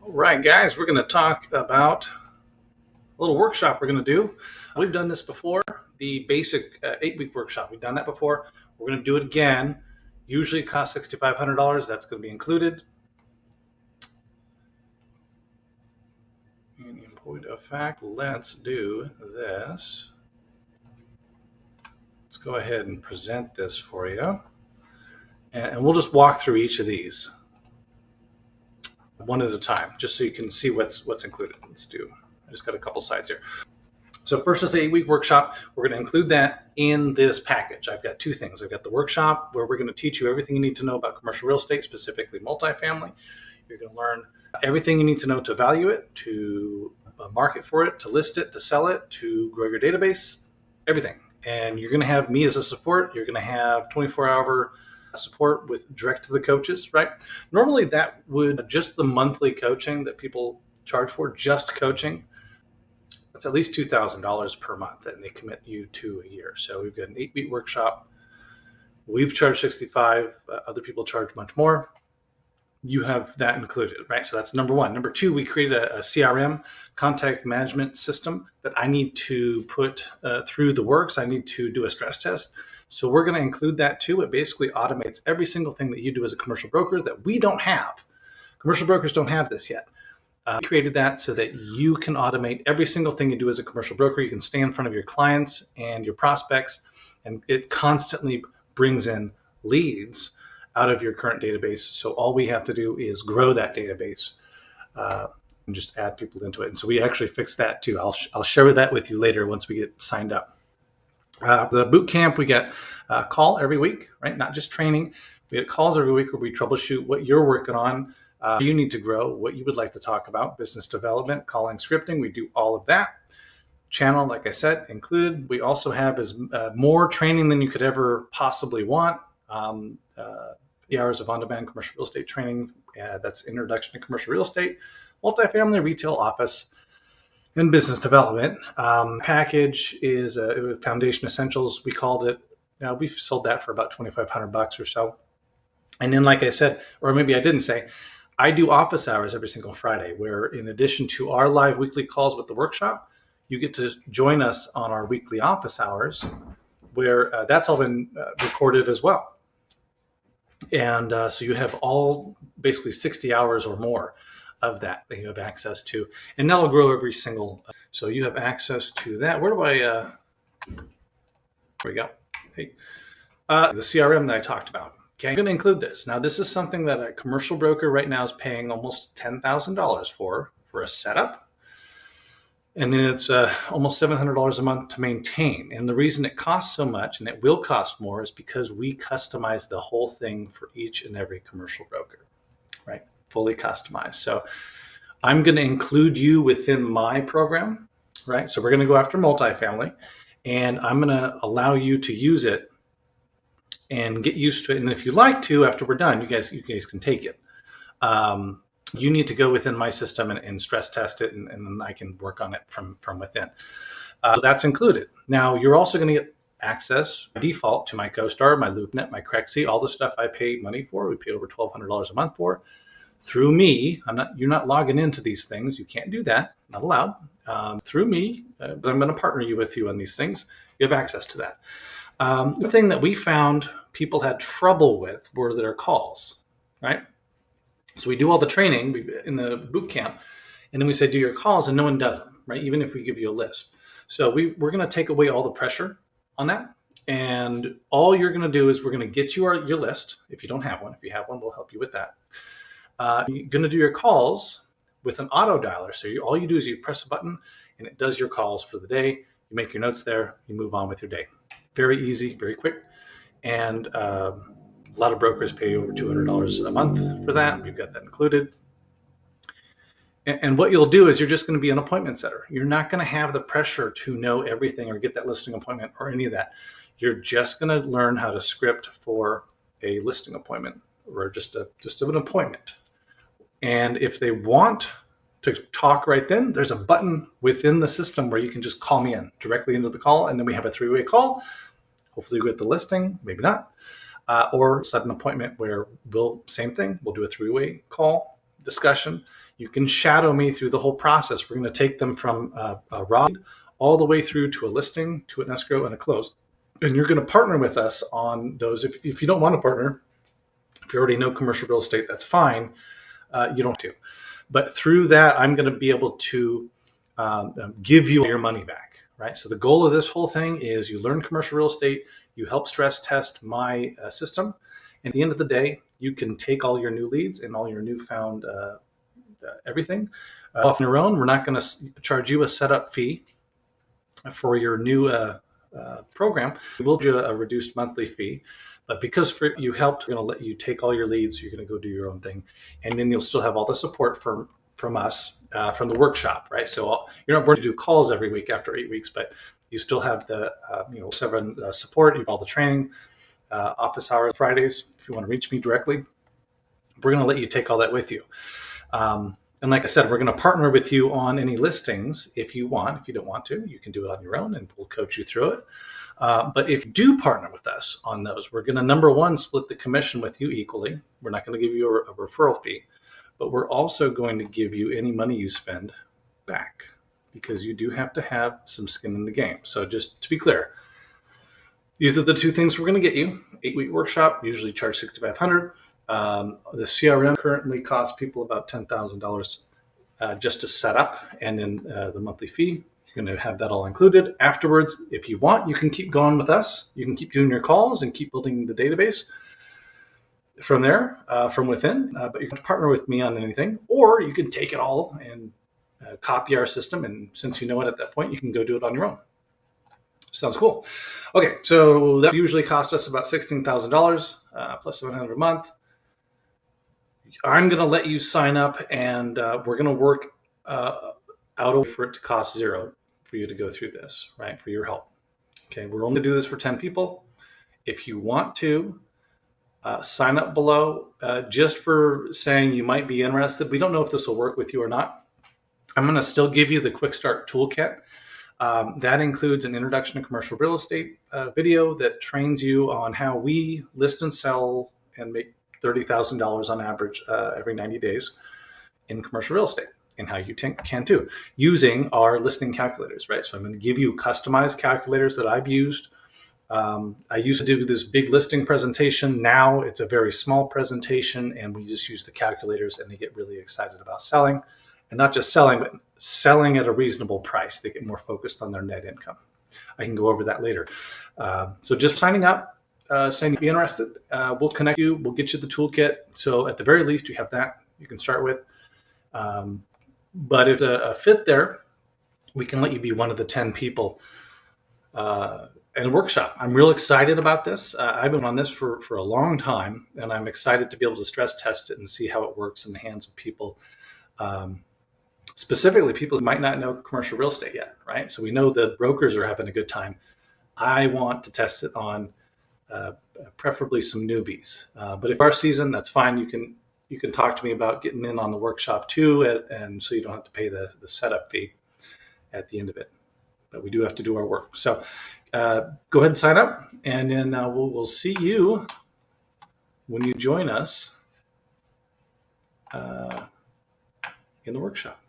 All right, guys, we're going to talk about a little workshop we're going to do. We've done this before, the basic 8-week workshop. We've done that before. We're going to do it again. Usually it costs $6,500. That's going to be included. And in point of fact, let's do this. Let's go ahead and present this for you. And we'll just walk through each of these one at a time, just so you can see what's included. Let's do. I just got a couple slides here. So first is the 8-week workshop. We're going to include that in this package. I've got two things. I've got the workshop where we're going to teach you everything you need to know about commercial real estate, specifically multifamily. You're going to learn everything you need to know to value it, to market for it, to list it, to sell it, to grow your database, everything. And you're going to have me as a support. You're going to have 24-hour support with direct to the coaches, right? Normally that would just the monthly coaching that people charge for, just coaching. It's at least $2,000 per month, and they commit you to a year. So we've got an 8-week workshop. We've charged $65. Other people charge much more. You have that included, right? So that's number one. Number two, we created a CRM, contact management system, that I need to put through the works. I need to do a stress test. So we're going to include that too. It basically automates every single thing that you do as a commercial broker that we don't have. Commercial brokers don't have this yet. We created that so that you can automate every single thing you do as a commercial broker. You can stay in front of your clients and your prospects, and it constantly brings in leads out of your current database. So all we have to do is grow that database and just add people into it. And so we actually fixed that too. I'll share that with you later once we get signed up. The boot camp, we get a call every week, right? Not just training. We get calls every week where we troubleshoot what you're working on. You need to grow, what you would like to talk about, business development, calling, scripting. We do all of that. Channel, like I said, included. We also have more training than you could ever possibly want. 3 hours of on-demand commercial real estate training. That's introduction to commercial real estate, multifamily, retail, office, and business development. Package is Foundation Essentials, we called it. We've sold that for about $2,500 or so. And then, like I said, or maybe I didn't say, I do office hours every single Friday, where in addition to our live weekly calls with the workshop, you get to join us on our weekly office hours, where that's all been recorded as well. And so you have all basically 60 hours or more of that you have access to. And that will grow every single. So you have access to that. Where do I? There we go. Hey, the CRM that I talked about. Okay, I'm going to include this. Now, this is something that a commercial broker right now is paying almost $10,000 for a setup. And then it's almost $700 a month to maintain. And the reason it costs so much, and it will cost more, is because we customize the whole thing for each and every commercial broker, right? Fully customized. So I'm going to include you within my program, right? So we're going to go after multifamily, and I'm going to allow you to use it and get used to it. And if you like to, after we're done, you guys can take it. You need to go within my system and stress test it, and then I can work on it from within. So that's included. Now, you're also going to get access by default to my CoStar, my LoopNet, my CREXI, all the stuff I pay money for. We pay over $1,200 a month for through me. You're not logging into these things. You can't do that. Not allowed. Through me, I'm going to partner you on these things. You have access to that. The thing that we found people had trouble with were their calls, right? So we do all the training in the boot camp, and then we say, do your calls, and no one does them, right? Even if we give you a list. So we're going to take away all the pressure on that. And all you're going to do is we're going to get you your list. If you don't have one, if you have one, we'll help you with that. You're going to do your calls with an auto dialer. So all you do is you press a button, and it does your calls for the day. You make your notes there. You move on with your day. Very easy, very quick. And a lot of brokers pay over $200 a month for that. We've got that included. And what you'll do is you're just going to be an appointment setter. You're not going to have the pressure to know everything or get that listing appointment or any of that. You're just going to learn how to script for a listing appointment or just an appointment. And if they want to talk right then, there's a button within the system where you can just call me in directly into the call, and then we have a 3-way call. Hopefully we get the listing, maybe not. Or set an appointment where same thing, we'll do a 3-way call. discussion. You can shadow me through the whole process. We're going to take them from a raw all the way through to a listing, to an escrow, and a close. And you're going to partner with us on those. If you don't want to partner, if you already know commercial real estate, that's fine. You don't have to. But through that, I'm going to be able to give you your money back, right? So the goal of this whole thing is you learn commercial real estate, you help stress test my system. And at the end of the day, you can take all your new leads and all your newfound everything off your own. We're not going to charge you a setup fee for your new program. We will do a reduced monthly fee. But because you helped, we're going to let you take all your leads. You're going to go do your own thing. And then you'll still have all the support from us, from the workshop, right? So you're not going to do calls every week after 8 weeks, but you still have the 7 support, you have all the training, office hours Fridays. If you want to reach me directly, we're going to let you take all that with you. And like I said, we're going to partner with you on any listings if you want. If you don't want to, you can do it on your own and we'll coach you through it. But if you do partner with us on those, we're going to, number one, split the commission with you equally. We're not going to give you a referral fee, but we're also going to give you any money you spend back, because you do have to have some skin in the game. So just to be clear, these are the 2 things we're going to get you. 8-week workshop, usually charge $6,500. The CRM currently costs people about $10,000 just to set up, and then the monthly fee. You're going to have that all included. Afterwards, if you want, you can keep going with us. You can keep doing your calls and keep building the database from there, from within. But you can partner with me on anything, or you can take it all and copy our system. And since you know it at that point, you can go do it on your own. Sounds cool. Okay, so that usually costs us about $16,000 plus $700 a month. I'm going to let you sign up, and we're going to work out a way for it to cost $0 for you to go through this, right? For your help. Okay, we're only going to do this for 10 people. If you want to sign up below, just for saying you might be interested. We don't know if this will work with you or not. I'm going to still give you the Quickstart Toolkit. That includes an introduction to commercial real estate video that trains you on how we list and sell and make $30,000 on average every 90 days in commercial real estate, and how you can too, using our listing calculators, right? So I'm going to give you customized calculators that I've used. I used to do this big listing presentation. Now it's a very small presentation, and we just use the calculators, and they get really excited about selling, and not just selling, but selling at a reasonable price. They get more focused on their net income. I can go over that later. So just signing up, saying you'd be interested, we'll connect you, we'll get you the toolkit. So at the very least, you have that you can start with. But if a fit there, we can let you be one of the 10 people in a workshop. I'm real excited about this. I've been on this for a long time, and I'm excited to be able to stress test it and see how it works in the hands of people, specifically people who might not know commercial real estate yet, right? So we know the brokers are having a good time. I want to test it on preferably some newbies. But if our season, that's fine. You can talk to me about getting in on the workshop too, and so you don't have to pay the setup fee at the end of it. But we do have to do our work. So go ahead and sign up, and then we'll see you when you join us in the workshop.